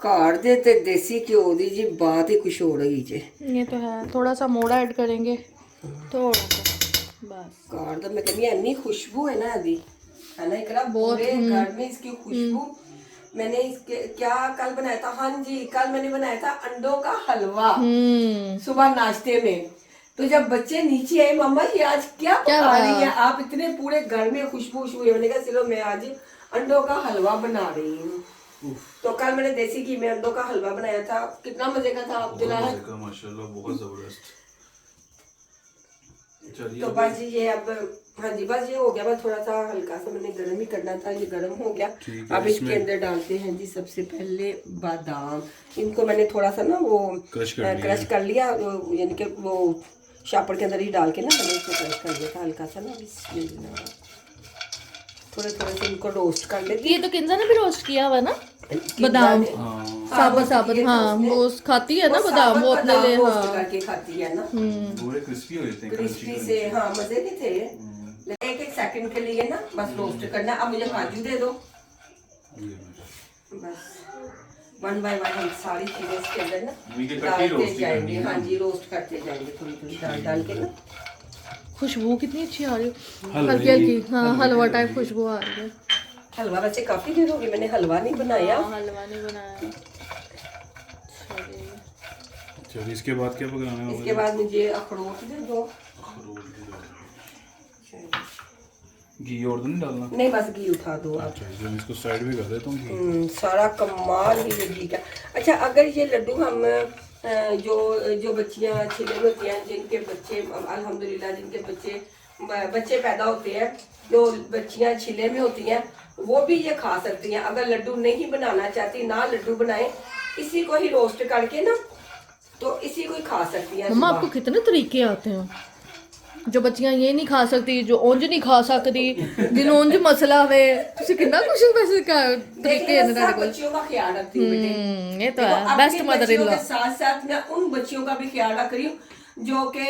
ਘਰ ਦੇ ਤੇ ਦੇਸੀ ਘਿਓ ਦੀ ਜੀ ਬਾਤ ਹੀ ਕੁਛ ਹੋ ਰਹੀ ਜੇ। ये तो है, थोड़ा सा मोड़ा ऐड करेंगे थोड़ा सा बस। ਘਰ ਦਾ मैं कहनी इतनी खुशबू है ना अभी है ना, इकरा पूरे घर में इसकी खुशबू। मैंने इसके क्या कल बनाया था, हाँ जी कल मैंने बनाया था अंडों का हलवा सुबह नाश्ते में। तो जब बच्चे नीचे आए मम्मा ये आज क्या बना रही है आप, इतने पूरे घर में खुशबू हुई। मैंने कहा चलो मैं आज अंडों का हलवा बना रही हूँ। तो कल मैंने देसी घी में अंडों का हलवा बनाया था, कितना मजे का था अब्दुल्ला। माशाल्लाह बहुत जबरदस्त। चलिए तो बस ये अब हाँ जी बस ये हो गया, बस थोड़ा सा हल्का सा मैंने गर्म ही करना था, ये गर्म हो गया। ठीक है, अब इसके अंदर डालते हैं जी सबसे पहले बादाम। इनको मैंने थोड़ा सा ना वो क्रश कर लिया। क्रश कर लिया, यानी कि वो शापर के अंदर ही डाल के ना मैंने इसको क्रश कर लिया था हल्का सा ना। बिस्मिल्लाह। थोड़े थोड़े से इनको रोस्ट कर लेती ये तो किंजा ने भी रोस्ट किया हुआ ना बादाम, साबुत साबुत। हाँ वो खाती है ना बादाम, वो अपने लिए रोस्ट हाँ करके खाती है ना, पूरे क्रिस्पी हो जाते हैं, क्रिस्पी से। हाँ मजे भी थे। एक एक सेकंड के लिए ना बस रोस्ट करना। अब मुझे काजू दे दो। बस 1 बाय 1 हम सारी चीजें इसके अंदर ना डालते जाएंगे। हाँ जी रोस्ट करते जाएंगे थोड़ी थोड़ी डाल के ना। खुशबू कितनी अच्छी आ रही है, हल्की हल्की। हाँ हलवा टाइप खुशबू आ रही है। हलवा वैसे काफी देर होगी मैंने हलवा नहीं बनाया। हलवा नहीं बनाया। चलिए इसके बाद क्या पकाना है? इसके बाद मुझे अखरोट दे दो। घी और तो नहीं डालना? नहीं बस घी उठा दो आप। अच्छा जो इसको साइड में कर देता हूँ। सारा कमाल ही ये घी का। अच्छा अगर ये लड्डू हम जो बच्चियां छिले में होती हैं, जिनके बच्चे अल्हम्दुलिल्लाह जिनके बच्चे पैदा होते हैं, जो बच्चियां छिले में होती हैं वो भी ये खा सकती हैं। अगर लड्डू नहीं बनाना चाहती ना लड्डू बनाए, इसी को ही रोस्ट करके ना तो इसी को ही खा सकती हैं। मम्मा आपको कितने तरीके आते हैं। जो बच्चियां ये नहीं खा सकती, जो ਉਂਝ नहीं खा सकती, जिन ਉਂਝ मसला वे, ਤੁਸੀਂ कितना कुछ वैसे का तरीके हैं ना सब बच्चियों का ख्याल रखती हूँ बेटे। ये तो है बेस्ट मदर इन लॉ। साथ साथ मैं उन बच्चियों का भी ख्याल रख रही हूँ जो कि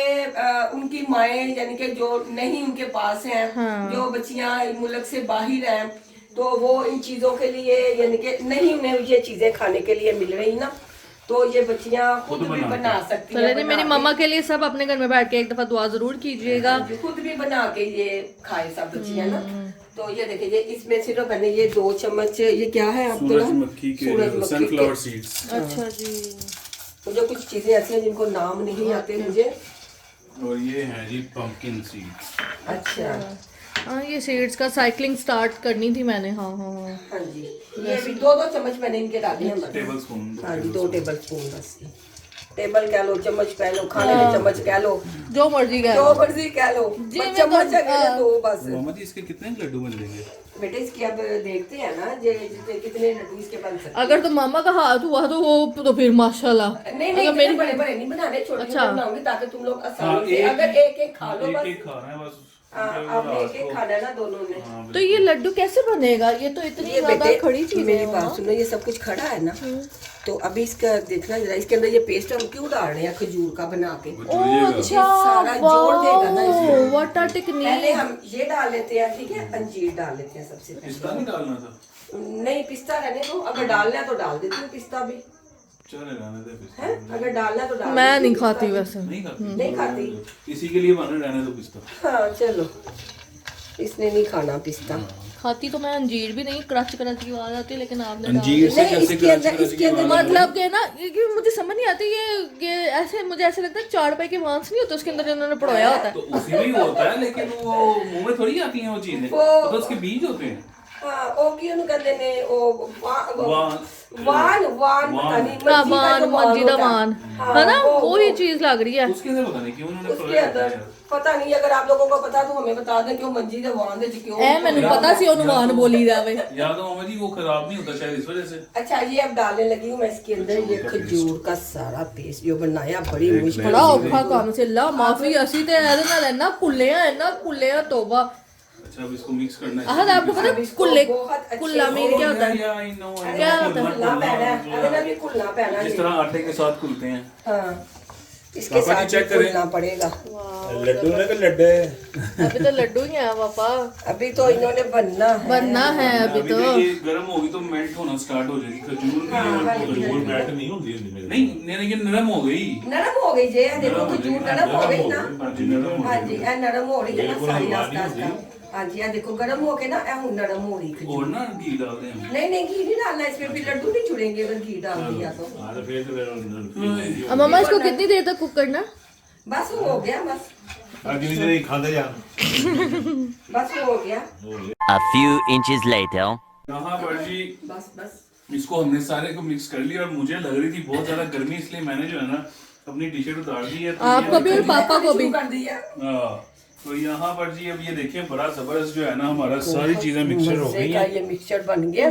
उनकी माएँ यानी कि जो नहीं उनके पास हैं, जो बच्चियां मुल्क से बाहर हैं, तो वो इन चीजों के लिए यानी कि नहीं उन्हें ये चीजें खाने के लिए मिल रही ना, तो ये बच्चियां खुद भी बना सकती हैं। चलिए मेरी मम्मा के लिए सब अपने घर में बैठ के एक दफा दुआ जरूर कीजिएगा। खुद भी बना के ये खाए सब बच्चियां ना। तो ये देखिए ये इसमें सिर्फ मैंने ये 2 चम्मच, ये क्या है आपके सूरजमुखी के सनफ्लावर सीड्स। अच्छा जी। मुझे कुछ चीजें ऐसी हैं जिनको नाम नहीं आते मुझे। और ये है जी पंपकिन सीड्स। अच्छा हाँ ये सीड्स का साइकिलिंग स्टार्ट करनी थी मैंने। हाँ हाँ हाँ हाँ जी ये भी 2 चम्मच मैंने इनके डाले हैं बस। Table spoon. हाँ जी 2 टेबल स्पून बस। टेबल कह लो, चम्मच कह लो, खाने में चम्मच कह लो, जो मर्जी का जो मर्जी कह लो, बस चम्मच है 2 बस। मोहम्मद जी इसके कितने लड्डू बन जाएंगे? बेटे इसकी अब देखते हैं ना जे कितने लड्डू इसके बन सकते हैं। अगर तो मामा का हाथ हुआ तो वो तो फिर माशाल्लाह। नहीं नहीं इतने बड़े बड़े नहीं बनाने, छोटे छोटे बनाऊंगी ताकि तुम लोग आसानी से अगर एक एक खा लो बस। एक खाना है बस। आपने एक एक खाना है ना दोनों ने। तो ये लड्डू कैसे बनेगा? ये तो इतनी ये ज्यादा बेटे खड़ी चीज मेरी है। बात सुनो, ये सब कुछ खड़ा है ना, तो अभी इसका देखना जरा, इसके अंदर ये पेस्ट हम क्यों डाल रहे हैं खजूर का बना के? अच्छा सारा जोड़ देगा ना इसमें। What a technique. पहले हम ये डाल लेते हैं, ठीक है, अंजीर डाल लेते हैं सबसे पिस्ता पहले। नहीं डालना था? नहीं पिस्ता रहने दो, अगर डालना है तो डाल देती हूँ पिस्ता भी चले रहने दे पिस्ता। है, अगर डालना है तो डाल मैं देती नहीं हूँ खाती पिस्ता वैसे। नहीं खाती? नहीं खाती। किसी के लिए बने रहने दो पिस्ता। हाँ चलो, इसने नहीं खाना पिस्ता। खाती तो मैं अंजीर भी नहीं, क्रच क्रच की आवाज आती है, लेकिन आपने डाल अंजीर से नहीं, कैसे इसके अंदर- क्रच इसके अंदर मतलब कि ना ये मुझे समझ नहीं आती ये ऐसे, मुझे ऐसे लगता है 4 रुपए के मांस नहीं होते उसके अंदर उन्होंने पड़ोया होता है। तो उसी में ही होता है, लेकिन वो मुंह में थोड़ी आती हैं वो चीजें, वो- तो उसके बीज होते हैं। हाँ ओ की उन्होंने कहते ने ओ वान वान पता नहीं वान मंजी दा वान है ना, वो ही चीज लग रही है उसके अंदर पता नहीं क्यों उन्होंने उसके अंदर पता नहीं। अगर आप लोगों को पता तो हमें बता दें क्यों मंजी दे वान दे क्यों। ए मैंने पता सी ਉਹਨੂੰ ਵਾਨ ਬੋਲੀ ਜਾਵੇ। या तो मामा जी वो खराब नहीं होता शायद इस वजह से। अच्छा ये अब डालने लगी हूँ मैं इसके अंदर ये खजूर का सारा पेस्ट जो बनाया, बड़ी मुश्किल। बड़ा औखा काम से ला माफी ਅਸੀਂ ਤੇ ਇਹਦੇ ਨਾਲ ਇੰਨਾ ਕੁੱਲੇ ਆ ਤੋਬਾ। अच्छा अब इसको मिक्स करना है। आह आपको पता है कुल्ले बहुत अच्छे कुल्ला मीन क्या होता है? या आई नो क्या होता है? कुलना पैना है, अरे ना भी कुलना पैना जिस है। तरह आटे के साथ खुलते हैं। हाँ इसके पापा जी साथ चेक करें। कुलना पड़ेगा। लड्डू ने के लड्डे अभी तो लड्डू ही है पापा, अभी तो इन्होंने बनना है। बनना है अभी तो। ये गर्म होगी तो मेल्ट होना स्टार्ट हो जाएगी खजूर भी और खजूर बैठ नहीं होती है नहीं ये नरम हो गई। नरम हो गई जे, देखो खजूर नरम हो गई ना। हाँ जी, नरम हो हाँ गई। जी ए नरम हो रही है ना बिल्कुल सारी नरम आस्ता नहीं आस्ता। हाँ जी ए देखो गर्म हो के ना ए हुन नरम हो रही खजूर। और ना घी डाल दें हम। नहीं घी नहीं डालना इसमें, फिर लड्डू नहीं छुड़ेंगे अगर घी डाल दिया तो। हां तो फिर तो अब मम्मा इसको कितनी देर तक कुक करना? बस हो गया, बस अगली दिन खाते जा बस हो गया। A few inches later. यहाँ पर जी बस इसको हमने सारे को मिक्स कर लिया और मुझे लग रही थी बहुत ज्यादा गर्मी, इसलिए मैंने जो है ना अपनी टी शर्ट उतार दी है। तो आपको भी और पापा को भी। शुरू कर दिया। हाँ, तो यहाँ पर जी अब ये देखिए बड़ा जबरदस्त जो है ना हमारा सारी चीजें मिक्सचर हो गई मजे का हैं। ये मिक्सचर बन गया।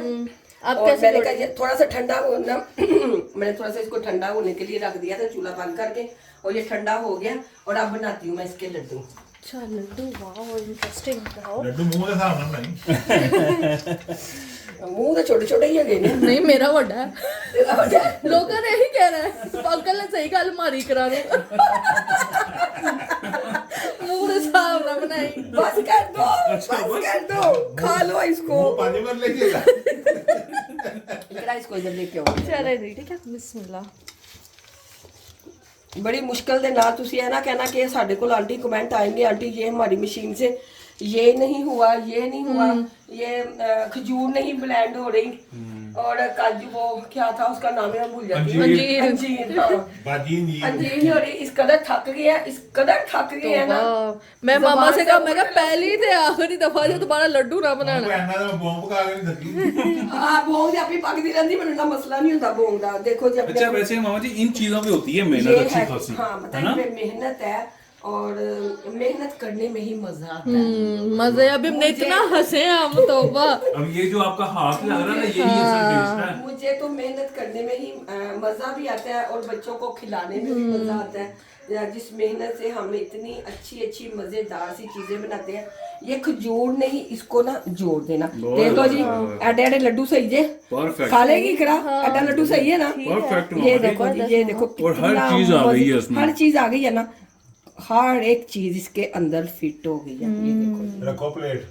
अब और कैसे मैंने कहा ये थोड़ा सा ठंडा होना मैंने थोड़ा सा इसको ठंडा होने के लिए रख दिया था चूल्हा बंद करके, और ये ठंडा हो गया और अब बनाती हूँ मैं इसके लड्डू। अच्छा लड्डू, वाओ इंटरेस्टिंग। बताओ। ਲੱਡੂ ਮੂੰਹ ਦੇ ਹਿਸਾਬ ਨਾਲ ਨਹੀਂ मुंह तो छोटे छोटे ही है ने। नहीं मेरा बड़ा है। तेरा बड़ा है। लोगों ने यही कहना है अंकल ने सही गल मारी करा दे। मुंह दे साहब ना बनाई। बस कर दो खा लो इसको। ਉਹ 5 ਮਿੰਟ ਲੈ ਕੇ इकरा इसको इधर लेके आओ। चले नहीं ठीक है बिस्मिल्लाह। बड़ी मुश्किल दे नाल तुसी है ना कहना कि साडे कोल आंटी कमेंट आएंगे आंटी ये हमारी मशीन से ये नहीं हुआ, ये नहीं हुआ, ये खजूर नहीं ब्लेंड हो रही और काजू वो क्या था उसका नाम है मैं भूल जाती हूँ। अंजीर। अंजीर हाँ। ਬਾਜੀ ਜੀ अंजीर नहीं हो रही। इस कदर थक गए हैं, इस कदर थक गए हैं ना। मैं मामा से ज़बान कहा से मैं कहा पहली ते आखिरी दफा जो दोबारा लड्डू ना बनाना। ਪੈਨਾ ਦਾ ਬੌਂਬ ਪਕਾ ਕੇ ਨਹੀਂ ਸਕੀ हाँ भोंग अपनी पकती रहती मैंने ना मसला नहीं होता भोंग का। देखो जब अच्छा वैसे मामा जी इन चीजों पे होती है ये मेहनत है अच्छी खासी, हाँ है मतलब ना? इसमें मेहनत है और मेहनत करने में ही मजा आता है। मजे अभी हमने इतना हंसे हैं हम तौबा। अब ये जो आपका हाथ लग रहा है ना यही असल टेस्ट है। मुझे तो मेहनत करने में ही मजा भी आता है और बच्चों को खिलाने में भी मजा आता है। जिस मेहनत से हम इतनी अच्छी अच्छी मजेदार सी चीजें बनाते हैं। ये खजूर नहीं इसको ना जोड़ देना। देखो जी एडे एडे लड्डू सही है, परफेक्ट खा लेगी करा एडा लड्डू सही है ना। परफेक्ट ये देखो जी ये देखो और हर कितना चीज आ गई है मजे- इसमें। हर चीज आ गई है ना, हर एक चीज इसके अंदर फिट हो गई है। ये देखो ਰੱਖੋ ਪਲੇਟ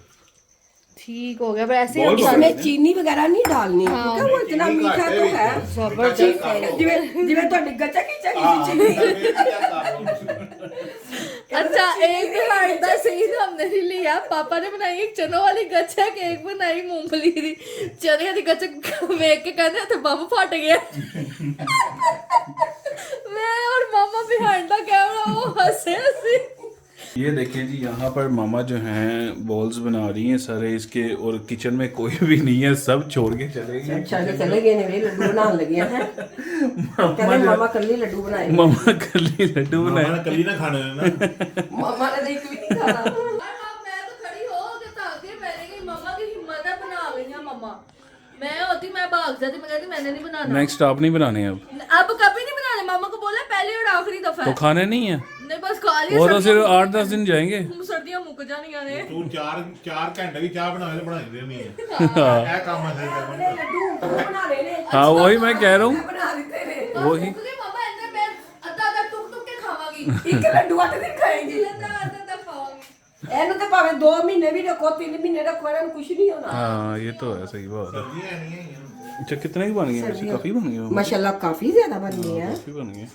ठीक हो गया पर ऐसे बहुत हम इसमें चीनी वगैरह नहीं डालनी क्योंकि वो इतना चीनी मीठा घट तो है है। जबरदस्त। जिਵੇਂ ਤੁਹਾਡੀ ਗੱਚਾ ਕੀ ਚੀਨੀ। अच्छा एक बिहाइंड द सीन हमने नहीं लिया। पापा ने बनाई एक चनों वाली गच्चक, एक बनाई मूंगफली दी चने दी गच्चक वेख के कहते थे बम फट गया। मैं और मामा बिहाइंड द कैमरा वो हंसे हंसे। ये देखें जी यहाँ पर मामा जो हैं बॉल्स बना रही हैं सारे इसके, और किचन में कोई भी नहीं है, सब छोड़ के चले गए। अच्छा के चले गए ने वे लड्डू बनाने लगे हैं। कहते मामा कल्ली लड्डू बनाए। मामा कली लड्डू ਮਾਮਾ बनाए। ਨੇ ਕੱਲੀ ਨਾ ਖਾਣੇ ਨਾ मामा ने देख भी नहीं खाना। मैं तो खड़ी हो के ताकि मैंने कही मम्मा की हिम्मत है बना गई है मम्मा। मैं होती मैं भाग जाती, मैं कहती मैंने नहीं बनाना। नेक्स्ट आप नहीं बनाने अब कभी नहीं बनाने। मामा को बोला पहली और आखिरी दफा तो है। खाने नहीं है नहीं बस खा लिया। वो तो सिर्फ 8-10 दिन जाएंगे। सर्दियां मुक जानियां ने। ਤੂੰ 4 ਘੰਟੇ ਵੀ ਚਾਹ ਬਣਾਵੇ ਤੇ ਬਣਾਈ ਦੇਣੀ ਹੈ ਇਹ ਕੰਮ ਹੈ अपने लड्डू बना रहे ने। हाँ वही मैं कह रहा हूँ बना देते ने। वही। क्योंकि मम्मा अंदर मैं अद्धा टुक टुक के खावांगी। एक लड्डू आटे दिन खाएंगी। अद्धा खावांगी। ਇਹਨੂੰ ਤੇ ਭਾਵੇਂ 2 ਮਹੀਨੇ ਵੀ ਰੱਖੋ 3 ਮਹੀਨੇ ਰੱਖੋ ਇਹਨਾਂ ਨੂੰ ਕੁਝ नहीं होना। हाँ ये तो है, सही बात है। ਸਰਦੀਆਂ ਨਹੀਂ ਹੈ अच्छा कितने की बन गई वैसे? काफी बन गई माशाल्लाह काफी ज्यादा बन गई है। काफी बन गई।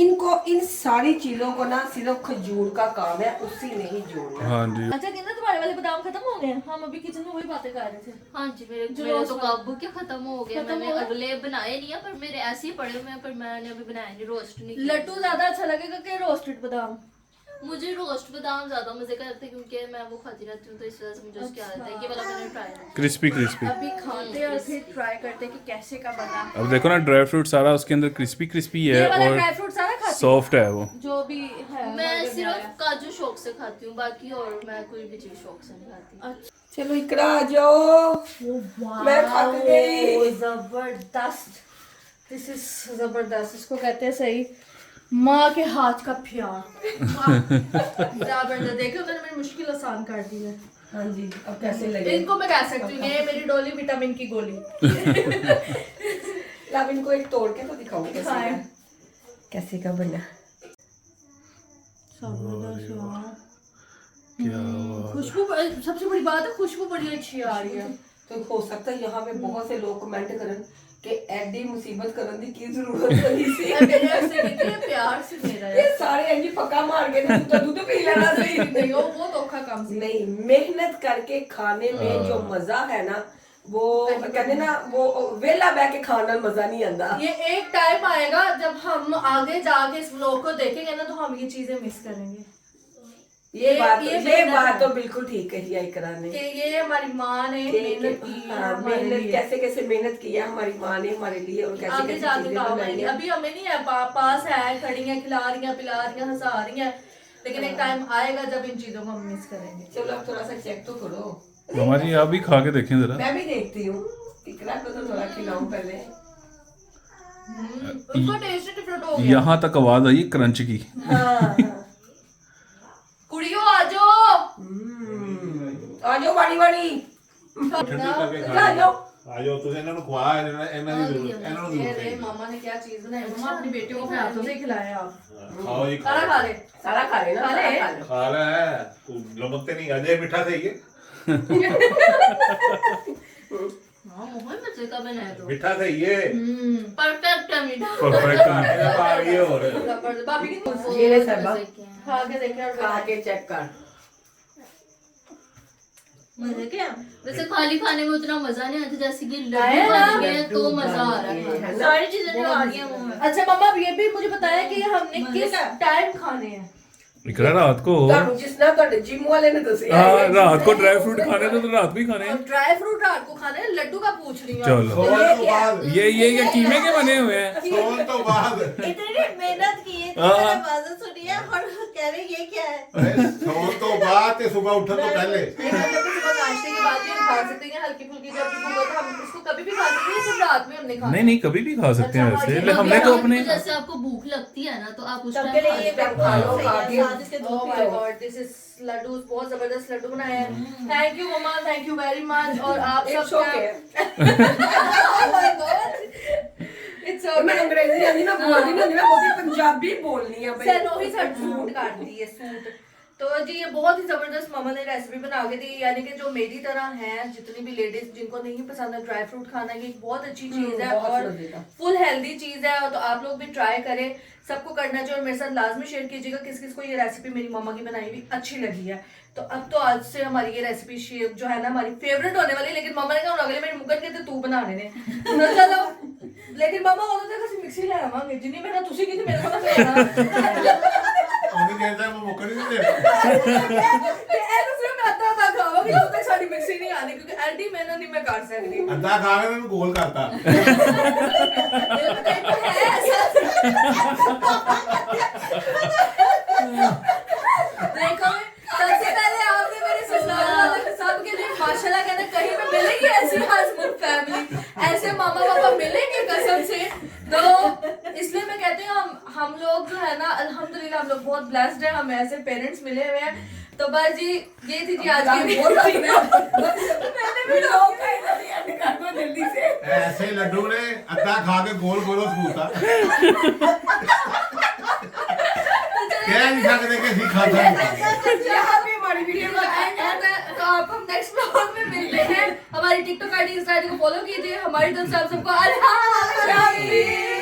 इनको इन सारी चीजों को ना सिर्फ खजूर का काम है, उसी में ही जोड़ना। हाँ जी अच्छा कहना तुम्हारे वाले बादाम खत्म हो गए हैं? हम अभी किचन में वही बातें कर रहे थे। हाँ जी मेरे जो मेरे रोस्ट तो काबू के खत्म हो गए। खत्म मैंने हो गए? अगले बनाए नहीं है पर मेरे ऐसे ही पड़े हुए हैं, पर मैंने अभी बनाया नहीं, रोस्ट नहीं किया। लड्डू ज्यादा अच्छा लगेगा कि रोस्टेड बादाम? मुझे रोस्ट बादाम ज्यादा मजे का लगता है क्योंकि मैं वो खाती रहती हूँ, तो इस वजह से मुझे उसकी आदत है। ये वाला मैंने ट्राई किया। Crispy crispy. अभी खाते और फिर ट्राई करते कि कैसे का बना। अब देखो ना ड्राई फ्रूट सारा उसके अंदर क्रिस्पी क्रिस्पी ये है वाला और ड्राई फ्रूट सारा खाते सॉफ्ट है वो। जो भी है मैं हमारे घर में सिर्फ आया। काजू शौक से खाती हूँ, बाकी और मैं कोई भी चीज शौक से नहीं खाती। अच्छा। चलो इकरा आ जाओ। मैं थक गई। जबरदस्त। दिस इज जबरदस्त। इसको कहते हैं सही माँ के हाथ का प्यार। जबरदस्त। देखो मैंने मेरी मुश्किल आसान कर दी है। हाँ जी अब कैसे लगे? इनको मैं कह सकती हूँ ये मेरी डोली विटामिन की गोली। अब इनको एक तोड़ के तो दिखाओ कैसे दिखाएं। का, कैसे का बना। खुशबू सबसे बड़ी बात है, खुशबू बड़ी अच्छी आ रही है। तो हो सकता है यहाँ पे बहुत से लोग कमेंट करन कि एडी मुसीबत करन दी की जरूरत पड़ी सी। मेरे ऐसे कितने प्यार से मेरा ये सारे एंजी पक्का मार के दूध पी लेना सही। नहीं वो धोखा काम से। नहीं मेहनत करके खाने में जो मजा है ना वो कहते ना वो वेला बैठ के खाना मजा नहीं आता। ये एक टाइम आएगा जब हम आगे जाके इस व्लॉग को देखेंगे ना तो हम ये चीजें मिस करेंगे। ये मेहनत बात है। तो बिल्कुल ठीक कही है इकरा ने कि ये हमारी माँ ने मेहनत की है हाँ, हमारे मेहनत लिए। कैसे कैसे मेहनत की है हमारी माँ ने हमारे लिए और कैसे आगे कैसे जाके चीजें काम बनाई आएगी। है। अभी हमें नहीं है पास है, खड़ी हैं, खिला रही हैं, पिला रही हैं, हंसा रही हैं, लेकिन एक टाइम आएगा जब इन चीजों को हम मिस करेंगे। चलो अब थोड़ा सा चेक तो करो। मामा जी आप भी खा के देखें जरा। मैं भी देखती हूँ, इकरा को तो थोड़ा खिलाऊं पहले। उसका टेस्ट डिफरेंट हो गया। यहाँ तक आवाज आई क्रंच की। हाँ कुड़ियों आ जाओ। आ जाओ बाड़ी बाड़ी, ठंडी करके आ खा जाओ। ਆ ਜਾਓ ਤੁਸੀਂ ਇਹਨਾਂ ਨੂੰ ਖਵਾ ਇਹਨਾਂ ਦੀ ਜ਼ਰੂਰਤ ਇਹਨਾਂ ਨੂੰ ये ਜ਼ਰੂਰਤ रे है मामा ने क्या चीज बनाई, मामा अपनी बेटियों को अपने हाथों से ही खिलाया आप। ਖਾਓ ਜੀ सारा खा ले। सारा खा लेना, खा ले। सारा खा लो। ਖਾ ਲੈ ਤੂੰ ਲਮਕਤੇ ਨਹੀਂ ਅਜੇ ਮਿੱਠਾ ਸਹੀ ਹੈ हाँ बहुत मजे का बनाया तो ਮਿੱਠਾ ਸਹੀ ਹੈ परफेक्ट है मीठा परफेक्ट। ਇਹਦਾ ਪਾ ਗਈ ਹੋਰ जबरदस्त। भाभी की ये ले सरबा, खा के देखे और खा के चेक कर। मजे क्या वैसे खाली खाने में उतना मजा नहीं आता जैसे कि आया लड्डू ना? बन गए तो मजा आ रहा है सारी चीजें जो आ गई हैं मुंह में। अच्छा मम्मा अब ये भी मुझे बताया कि हमने किस टाइम खाने हैं। इकरा रात को ਤੁਹਾਨੂੰ ਜਿਸ ਨਾਲ ਤੁਹਾਡੇ ਜਿਮ ਵਾਲੇ ਨੇ ਦੱਸਿਆ हाँ रात को ड्राई फ्रूट खाने तो रात भी खाने हैं। और ड्राई फ्रूट रात को खाने हैं, लड्डू का पूछ रही हूँ। चलो ਸੌਣ ਤੋਂ ਬਾਅਦ ये कीमे के बने हुए हैं। ਸੌਣ ਤੋਂ ਬਾਅਦ इतनी मेहनत की है, हाँ। तुम्हारा बात सुनिए और कह रहे ये क्या है। ਸੌਣ ਤੋਂ ਬਾਅਦ ਤੇ ਸਵੇਰ ਉੱਠਣ ਤੋਂ ਪਹਿਲੇ नहीं, मतलब कि सुबह नाश्ते के बाद ही हम खा सकते हैं हल्की फुल्की जब भी भूख हो तो हम इसको कभी भी खा सकते हैं, सिर्फ रात में हमने खाना। नहीं नहीं कभी भी खा सकते हैं अच्छा, वैसे, हाँ, ले हमने तो रात को अपने जैसे आपको भूख लगती है ना तो आप उस सबके लिए ये टाइम खा लो, सही खा है, के। साथ इसके दूध Oh पी my लो। God, this is लड्डू, बहुत जबरदस्त लड्डू बनाए हैं। Thank you mama, thank you very much. और आप सब It's okay. Oh my God, it's मैं okay। अंग्रेजी आनी ना बोलनी ना, मैं बहुत पंजाबी बोलनी है भाई। सैनोही सूट काट दी है सूट। तो जी ये बहुत ही जबरदस्त मामा ने रेसिपी बना के दी, यानी कि जो मेरी तरह हैं जितनी भी लेडीज जिनको नहीं पसंद है ड्राई फ्रूट खाना, ये एक बहुत अच्छी चीज है बहुत और मजेदार। फुल हेल्दी चीज है। तो आप लोग भी ट्राई करें, सबको करना चाहिए और मेरे साथ लाजमी शेयर कीजिएगा किस किस को ये रेसिपी मेरी मामा की बनाई हुई अच्छी लगी है। तो अब तो आज से हमारी ये रेसिपी जो है ना हमारी फेवरेट होने वाली है, लेकिन मामा ने कहा अगले मेरे मुकन के तू बनाने ने तो चलो। लेकिन मामा उन्होंने कहा मिक्सी ले आवांगे जिन्नी मेहनत तुसी की मेरे को करना ਉਹਨੇ ਕਹਿੰਦਾ ਮੈਂ ਮੁੱਕ ਨਹੀਂ ਦੇਣਾ ਇਹਨੂੰ ਸਿਰਫ ਮੈਂ ਅੱਧਾ ਖਾਵਾਂਗੀ ਜਦੋਂ ਤੱਕ ਸਾਡੀ ਮਿਕਸੀ ਨਹੀਂ ਆਣੀ, ਕਿਉਂਕਿ ਐਡੀ ਮਿਹਨਤ ਨਹੀਂ ਮੈਂ ਕਰ ਸਕਦੀ। ਅੱਧਾ ਖਾ ਕੇ ਮੈਨੂੰ ਗੋਲ ਕਰਤਾ देखो सबसे पहले आपने मेरे ससुराल वालों के सबके लिए माशाल्लाह कहना कहीं पे मिलेगी ऐसी हसमुख फैमिली, ऐसे मामा पापा मिलेंगे कसम से। तो इसलिए मैं कहती हूँ हम लोग जो है ना अल्हम्दुलिल्लाह हम लोग बहुत ब्लेस्ड हैं, हमें ऐसे पेरेंट्स मिले हुए हैं। तो बस जी ये थी जी आज की मैंने भी लोग कर दो जल्दी से। ਐਸੇ ਲੱਡੂ ਨੇ ਅੱਧਾ ਖਾ ਕੇ ਗੋਲ ਗੋਲ ਸਕੂਤਾ ਕਹਿ ਨਹੀਂ ਸਕਦੇ ਕਿ ਅਸੀਂ ਖਾਧਾ ਨਹੀਂ यहाँ पे हमारी वीडियो तो आप हम नेक्स्ट ब्लॉग में मिलते हैं। हमारी टिकटॉक आईडी इंस्टा आईडी को फॉलो कीजिए। हमारी तरफ से आप सबको अल्लाह हाफिज़।